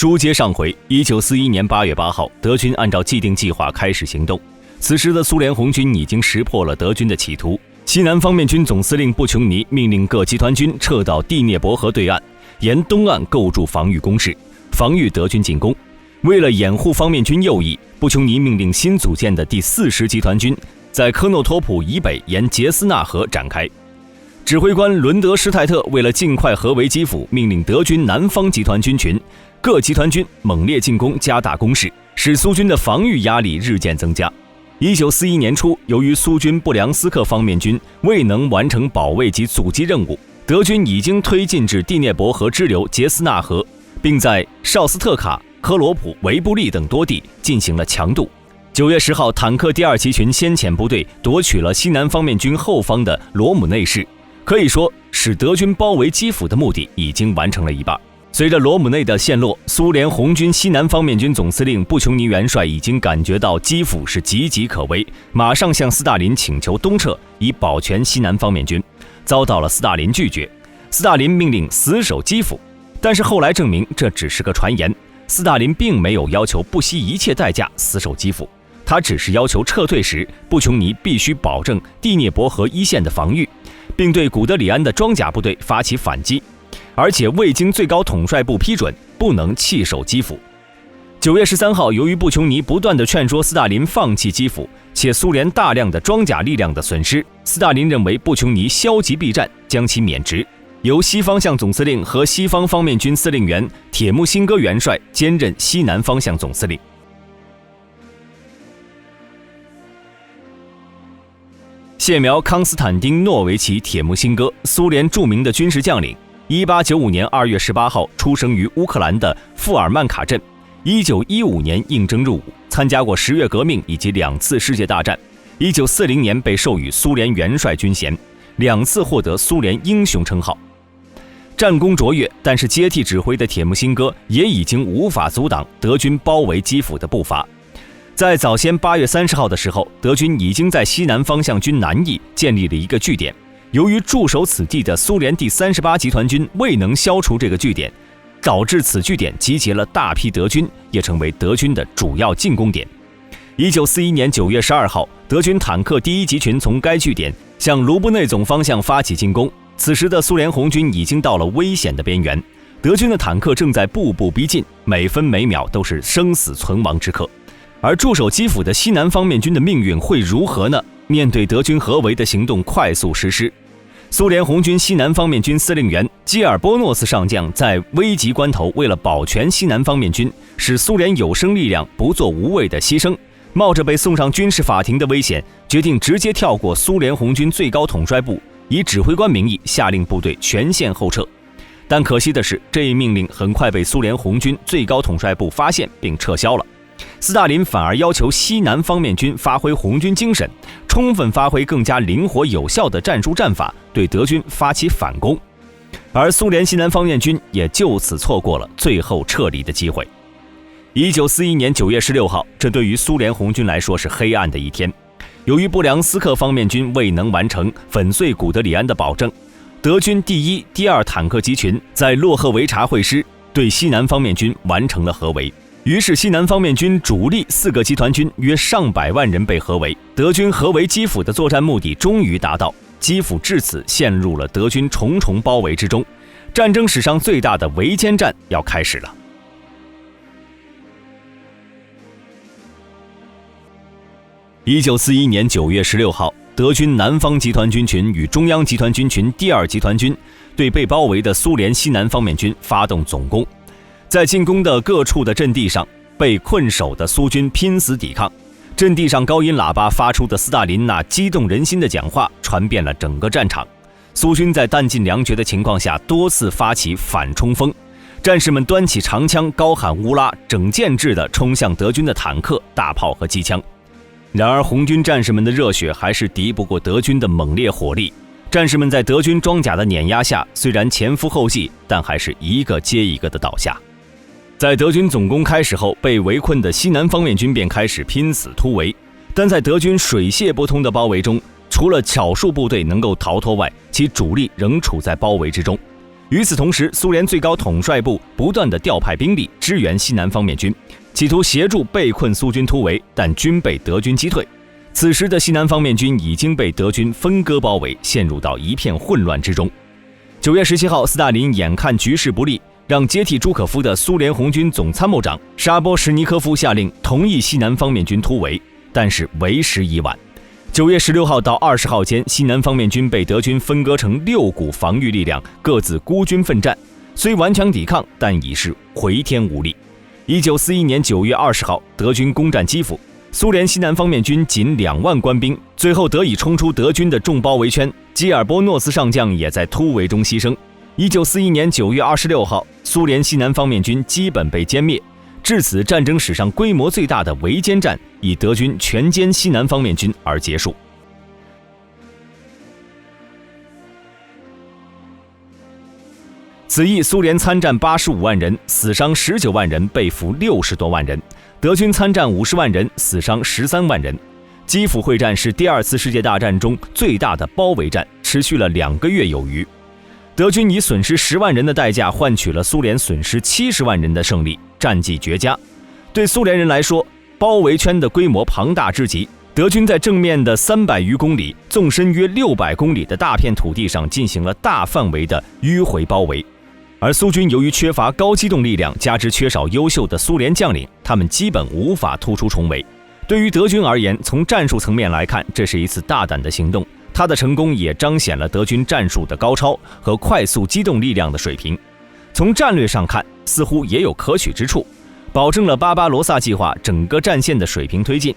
书接上回，1941年8月8号，德军按照既定计划开始行动。此时的苏联红军已经识破了德军的企图。西南方面军总司令布琼尼命令各集团军撤到第聂伯河对岸，沿东岸构筑防御工事，防御德军进攻。为了掩护方面军右翼，布琼尼命令新组建的第40集团军在科诺托普以北沿杰斯纳河展开。指挥官伦德施泰特为了尽快合围基辅，命令德军南方集团军群各集团军猛烈进攻，加大攻势，使苏军的防御压力日渐增加。1941年初，由于苏军布良斯克方面军未能完成保卫及阻击任务，德军已经推进至第聂伯河支流杰斯纳河，并在绍斯特卡、科罗普、维布利等多地进行了强渡。9月10号，坦克第2集群先遣部队夺取了西南方面军后方的罗姆内市，可以说使德军包围基辅的目的已经完成了一半。随着罗姆内的陷落，苏联红军西南方面军总司令布琼尼元帅已经感觉到基辅是岌岌可危，马上向斯大林请求东撤，以保全西南方面军，遭到了斯大林拒绝。斯大林命令死守基辅，但是后来证明这只是个传言，斯大林并没有要求不惜一切代价死守基辅，他只是要求撤退时布琼尼必须保证第聂伯河一线的防御，并对古德里安的装甲部队发起反击，而且未经最高统帅部批准，不能弃守基辅。9月13号，由于布琼尼不断地劝说斯大林放弃基辅，且苏联大量的装甲力量的损失，斯大林认为布琼尼消极避战，将其免职，由西方向总司令和西方方面军司令员铁木辛哥元帅兼任西南方向总司令。谢苗康斯坦丁诺维奇·铁木辛哥，苏联著名的军事将领。1895年2月18号出生于乌克兰的富尔曼卡镇。1915年应征入伍，参加过10月革命以及2次世界大战。1940年被授予苏联元帅军衔，2次获得苏联英雄称号。战功卓越，但是接替指挥的铁木辛哥也已经无法阻挡德军包围基辅的步伐。在早先8月30号的时候，德军已经在西南方向军南翼建立了一个据点。由于驻守此地的苏联第38集团军未能消除这个据点，导致此据点集结了大批德军，也成为德军的主要进攻点。1941年9月12号，德军坦克第1集群从该据点向卢布内总方向发起进攻。此时的苏联红军已经到了危险的边缘，德军的坦克正在步步逼近，每分每秒都是生死存亡之刻。而驻守基辅的西南方面军的命运会如何呢？面对德军合围的行动快速实施，苏联红军西南方面军司令员基尔波诺斯上将在危急关头，为了保全西南方面军，使苏联有生力量不做无谓的牺牲，冒着被送上军事法庭的危险，决定直接跳过苏联红军最高统帅部，以指挥官名义下令部队全线后撤。但可惜的是，这一命令很快被苏联红军最高统帅部发现并撤销了。斯大林反而要求西南方面军发挥红军精神，充分发挥更加灵活有效的战术战法，对德军发起反攻。而苏联西南方面军也就此错过了最后撤离的机会。1941年9月16号，这对于苏联红军来说是黑暗的一天。由于布良斯克方面军未能完成粉碎古德里安的保证，德军第1、第2坦克集群在洛赫维察会师，对西南方面军完成了合围。于是西南方面军主力4个集团军约上百万人被合围，德军合围基辅的作战目的终于达到，基辅至此陷入了德军重重包围之中，战争史上最大的围歼战要开始了。1941年9月16号，德军南方集团军群与中央集团军群第2集团军对被包围的苏联西南方面军发动总攻。在进攻的各处的阵地上，被困守的苏军拼死抵抗。阵地上高音喇叭发出的斯大林那激动人心的讲话传遍了整个战场。苏军在弹尽粮绝的情况下多次发起反冲锋，战士们端起长枪，高喊乌拉，整建制地冲向德军的坦克、大炮和机枪。然而红军战士们的热血还是敌不过德军的猛烈火力。战士们在德军装甲的碾压下，虽然前赴后继，但还是一个接一个的倒下。在德军总攻开始后，被围困的西南方面军便开始拼死突围，但在德军水泄不通的包围中，除了少数部队能够逃脱外，其主力仍处在包围之中。与此同时，苏联最高统帅部不断地调派兵力支援西南方面军，企图协助被困苏军突围，但均被德军击退。此时的西南方面军已经被德军分割包围，陷入到一片混乱之中。9月17号，斯大林眼看局势不利，让接替朱可夫的苏联红军总参谋长沙波什尼科夫下令同意西南方面军突围，但是为时已晚。9月16号到20号间，西南方面军被德军分割成6股防御力量，各自孤军奋战，虽顽强抵抗，但已是回天无力。1941年9月20号，德军攻占基辅，苏联西南方面军仅2万官兵，最后得以冲出德军的重包围圈，基尔波诺斯上将也在突围中牺牲。1941年9月26号，苏联西南方面军基本被歼灭，至此战争史上规模最大的围歼战以德军全歼西南方面军而结束。此役苏联参战85万人，死伤19万人，被俘60多万人；德军参战50万人，死伤13万人。基辅会战是第2次世界大战中最大的包围战，持续了2个月有余。德军以损失10万人的代价换取了苏联损失70万人的胜利，战绩绝佳。对苏联人来说，包围圈的规模庞大之极，德军在正面的300余公里、纵深约600公里的大片土地上进行了大范围的迂回包围。而苏军由于缺乏高机动力量，加之缺少优秀的苏联将领，他们基本无法突出重围。对于德军而言，从战术层面来看，这是一次大胆的行动，它的成功也彰显了德军战术的高超和快速机动力量的水平。从战略上看，似乎也有可取之处，保证了巴巴罗萨计划整个战线的水平推进，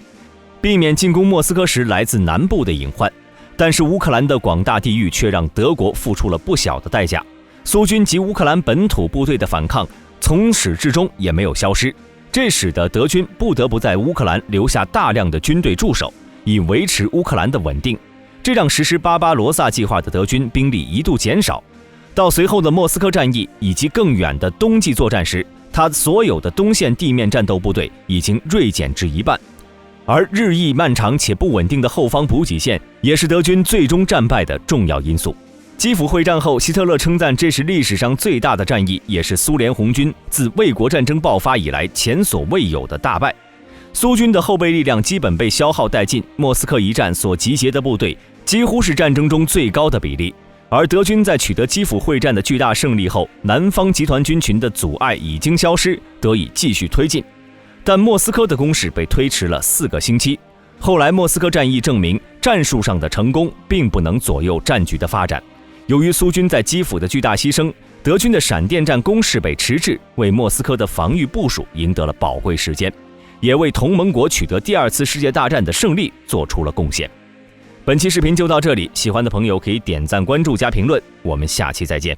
避免进攻莫斯科时来自南部的隐患。但是乌克兰的广大地域却让德国付出了不小的代价。苏军及乌克兰本土部队的反抗从始至终也没有消失，这使得德军不得不在乌克兰留下大量的军队驻守，以维持乌克兰的稳定。这让实施巴巴罗萨计划的德军兵力一度减少。到随后的莫斯科战役以及更远的冬季作战时，他所有的东线地面战斗部队已经锐减至一半。而日益漫长且不稳定的后方补给线也是德军最终战败的重要因素。基辅会战后，希特勒称赞这是历史上最大的战役，也是苏联红军自卫国战争爆发以来前所未有的大败。苏军的后备力量基本被消耗殆尽，莫斯科一战所集结的部队几乎是战争中最高的比例。而德军在取得基辅会战的巨大胜利后，南方集团军群的阻碍已经消失，得以继续推进。但莫斯科的攻势被推迟了4个星期。后来莫斯科战役证明，战术上的成功并不能左右战局的发展。由于苏军在基辅的巨大牺牲，德军的闪电战攻势被迟滞，为莫斯科的防御部署赢得了宝贵时间，也为同盟国取得第2次世界大战的胜利做出了贡献。本期视频就到这里，喜欢的朋友可以点赞、关注加评论，我们下期再见。